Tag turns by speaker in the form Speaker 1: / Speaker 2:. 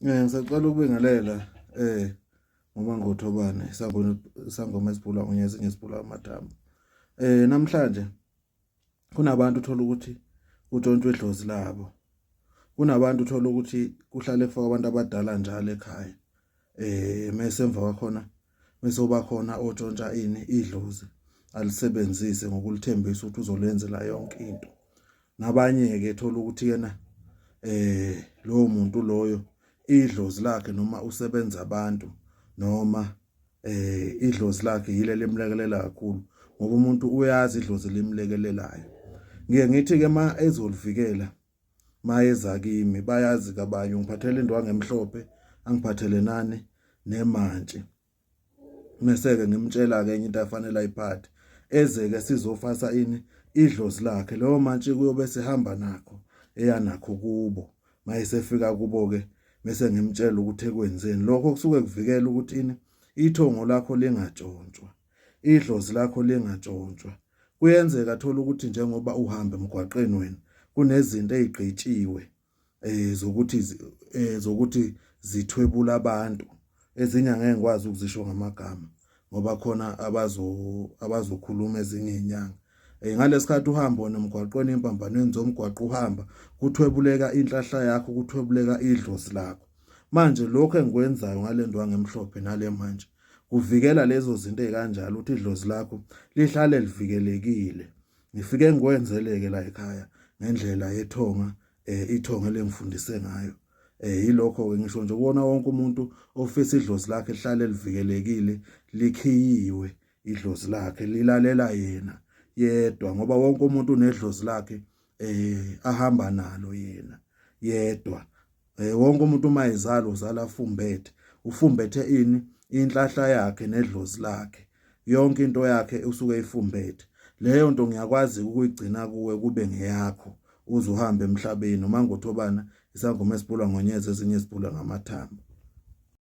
Speaker 1: Ngisacela ukubingelela ngoba ngothobane isangoma esibhula ngonyezi ngesibhula amathambo. Namhlanje kunabantu uthola ukuthi utshontshwe idlozi labo. Kunabantu uthola ukuthi kuhlale kufaka abantu abadala njalo ekhaya. Mase emva kwakhona mesoba khona otshontsha idlozi alisebenzise ngokulithembisa ukuthi uzolenzela yonke into. Nabanye ke ethola ukuthi yena lowo muntu loyo idlozi lakhe noma usebenza abantu noma idlozi lakhe yile lemlekelela kakhulu ngoba umuntu uyazi idlozi limlekelelayo. Ngike ngithi ke ezolivikela mayeza kimi bayazi kabanye ngiphathele indwangu emhlophe angiphathele nani nemantshi. Mase ke ngimtshela ke enye into afanele ayiphathe eze ke sizofasa idlozi lakhe leyo mantshi kuyobe sehamba nakho eyanakho kubo mayesefika kubo ke bese ngimtshela ukuthi ekwenzeni lokho kusuke kuvikela ukuthi ithongo lakho lingatshontshwa idlozi lakho lingatshontshwa. Kuyenzeka thola ukuthi njengoba uhamba emgwaqeni wena kunezinto ezigqitshiwe zokuthi zithwebula abantu ezinye angeke ngikwazi ukuzisho ngamagama ngoba khona abazokhuluma ezinye izinyanga. Ngalesikhathi uhamba wona emgwaqweni impambanweni zomgwaqo uhamba kuthwebuleka inhlahla yakho kuthwebuleka idlozi lakho. Manje lokho engikwenzayo ngale ndwangu emhlophe nale manje kuvikela lezo zinto ezikanjalo ukuthi idlozi lakho lihlale livikelekile. Ngifike ngikwenzeleke la ekhaya ngendlela yethonga ithonga lengifundise ngayo. Yilokho ke ngisho nje ukubona wonke umuntu ofisa idlozi lakhe lihlale livikelekile likhiyiwe idlozi lakhe lilalela yena yedwa ngoba wonke umuntu unedlozi lakhe ahamba nalo yena yedwa. Wonke umuntu mayezala uzala ufumbethe inhlahla yakhe nedlozi lakhe yonke into yakhe usuke eyifumbethe. Leyo nto ngiyakwazi ukuyigcina kuwe kube ngeyakho uze uhambe emhlabeni noma ngothobana isangoma esibhula ngonyezi ezinye esibhula ngamathambo.